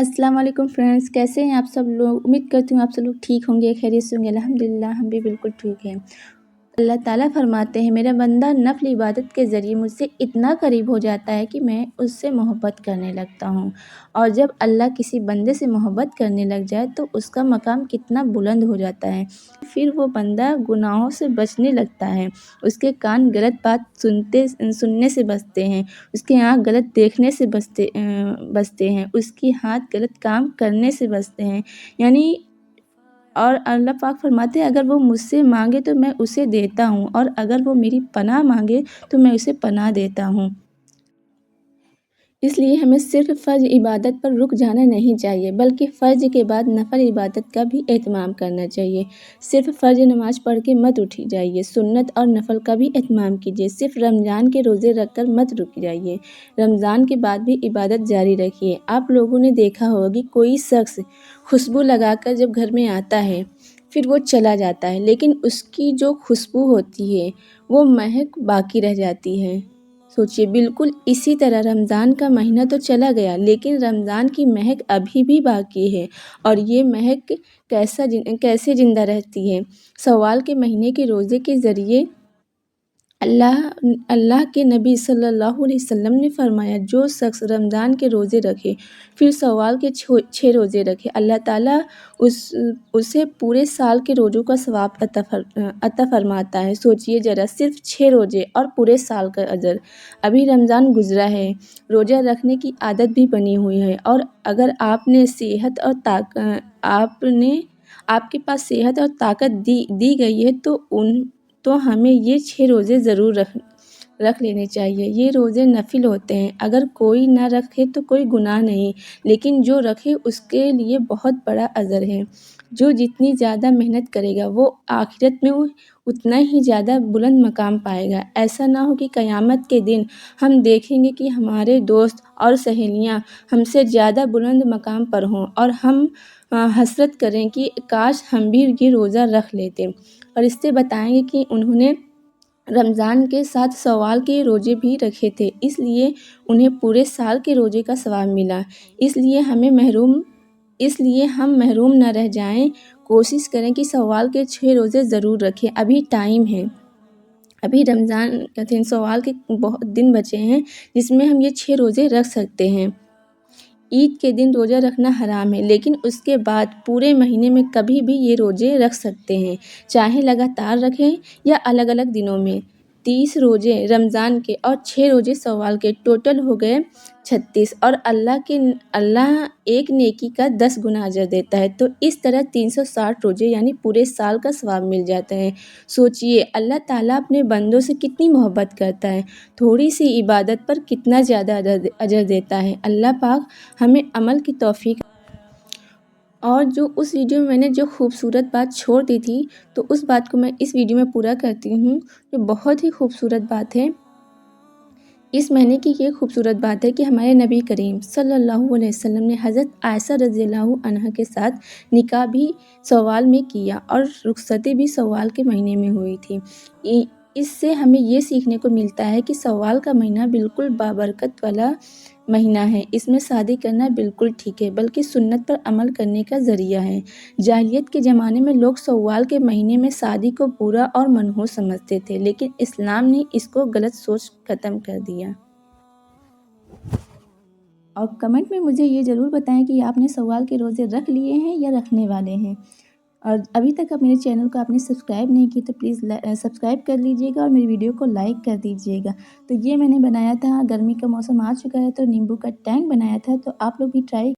अस्सलाम वालेकुम फ्रेंड्स, कैसे हैं आप सब लोग। उम्मीद करती हूँ आप सब लोग ठीक होंगे, खैरियत से होंगे। अल्हम्दुलिल्लाह हम भी बिल्कुल ठीक हैं। अल्लाह ताला फरमाते हैं, मेरा बंदा नफ़िल इबादत के ज़रिए मुझसे इतना करीब हो जाता है कि मैं उससे मोहब्बत करने लगता हूँ। और जब अल्लाह किसी बंदे से मोहब्बत करने लग जाए तो उसका मकाम कितना बुलंद हो जाता है। फिर वो बंदा गुनाहों से बचने लगता है, उसके कान गलत बात सुनने से बचते हैं, उसकी आँख गलत देखने से बचते हैं, उसकी हाथ गलत काम करने से बचते हैं। यानी और अल्लाह पाक फरमाते हैं, अगर वो मुझसे मांगे तो मैं उसे देता हूँ, और अगर वो मेरी पनाह मांगे तो मैं उसे पनाह देता हूँ। इसलिए हमें सिर्फ़ फ़र्ज़ इबादत पर रुक जाना नहीं चाहिए, बल्कि फ़र्ज़ के बाद नफ़ल इबादत का भी एहतमाम करना चाहिए। सिर्फ़ फ़र्ज़ नमाज़ पढ़ के मत उठ जाइए, सुन्नत और नफ़ल का भी एहतमाम कीजिए। सिर्फ़ रमज़ान के रोज़े रख कर मत रुक जाइए, रमज़ान के बाद भी इबादत जारी रखिए। आप लोगों ने देखा होगा कि कोई शख़्स खुशबू लगाकर जब घर में आता है, फिर वो चला जाता है, लेकिन उसकी जो खुशबू होती है वो महक बाकी रह जाती है। सोचिए, बिल्कुल इसी तरह रमज़ान का महीना तो चला गया, लेकिन रमज़ान की महक अभी भी बाकी है। और ये महक कैसे ज़िंदा रहती है। शव्वाल के महीने के रोज़े के ज़रिए अल्लाह के नबी सल्लल्लाहु अलैहि वसल्लम ने फरमाया, जो शख्स रमज़ान के रोज़े रखे फिर शव्वाल के 6 रोज़े रखे, अल्लाह ताला उसे पूरे साल के रोज़ों का सवाब अता फरमाता है। सोचिए ज़रा, सिर्फ 6 रोज़े और पूरे साल का अजर। अभी रमज़ान गुज़रा है, रोज़ा रखने की आदत भी बनी हुई है, और अगर आपके पास सेहत और ताकत दी गई है तो हमें ये 6 रोज़े ज़रूर रख लेने चाहिए। ये रोज़े नफ़िल होते हैं, अगर कोई ना रखे तो कोई गुनाह नहीं, लेकिन जो रखे उसके लिए बहुत बड़ा अजर है। जो जितनी ज़्यादा मेहनत करेगा वो आखिरत में उतना ही ज़्यादा बुलंद मकाम पाएगा। ऐसा ना हो कि क़यामत के दिन हम देखेंगे कि हमारे दोस्त और सहेलियाँ हमसे ज़्यादा बुलंद मकाम पर हों, और हम हसरत करें कि काश हम भी ये रोज़ा रख लेते। और इससे बताएंगे कि उन्होंने रमज़ान के साथ शव्वाल के रोज़े भी रखे थे, इसलिए उन्हें पूरे साल के रोज़े का सवाब मिला। इसलिए हम महरूम न रह जाएं। कोशिश करें कि शव्वाल के 6 रोज़े ज़रूर रखें। अभी टाइम है, अभी रमज़ान का दिन, शव्वाल के बहुत दिन बचे हैं जिसमें हम ये 6 रोज़े रख सकते हैं। ईद के दिन रोज़ा रखना हराम है, लेकिन उसके बाद पूरे महीने में कभी भी ये रोज़े रख सकते हैं, चाहे लगातार रखें या अलग अलग दिनों में। 30 रोज़े रमज़ान के और 6 रोज़े शव्वाल के, टोटल हो गए 36, और अल्लाह एक नेकी का 10 गुना अजर देता है। तो इस तरह 360 रोज़े यानी पूरे साल का सवाब मिल जाता है। सोचिए, अल्लाह ताला अपने बंदों से कितनी मोहब्बत करता है, थोड़ी सी इबादत पर कितना ज़्यादा अजर देता है। अल्लाह पाक हमें अमल की तौफीक। और जो उस वीडियो में मैंने जो खूबसूरत बात छोड़ दी थी, तो उस बात को मैं इस वीडियो में पूरा करती हूँ, जो बहुत ही खूबसूरत बात है। इस महीने की ये खूबसूरत बात है कि हमारे नबी करीम सल्लल्लाहु अलैहि वसल्लम ने हज़रत आयशा रज़ियल्लाहु अन्हा के साथ निकाह भी शव्वाल में किया, और रुखसती भी शव्वाल के महीने में हुई थी। इससे हमें ये सीखने को मिलता है कि शव्वाल का महीना बिल्कुल बाबरकत वाला महीना है। इसमें शादी करना बिल्कुल ठीक है, बल्कि सुन्नत पर अमल करने का ज़रिया है। जाहिलियत के ज़माने में लोग शव्वाल के महीने में शादी को बुरा और मनहूस समझते थे, लेकिन इस्लाम ने इसको गलत सोच ख़त्म कर दिया। और कमेंट में मुझे ये ज़रूर बताएं कि आपने शव्वाल के रोज़े रख लिए हैं या रखने वाले हैं। और अभी तक आप मेरे चैनल को आपने सब्सक्राइब नहीं की तो प्लीज़ सब्सक्राइब कर लीजिएगा, और मेरी वीडियो को लाइक कर दीजिएगा। तो ये मैंने बनाया था, गर्मी का मौसम आ चुका है तो नींबू का टैंक बनाया था, तो आप लोग भी ट्राई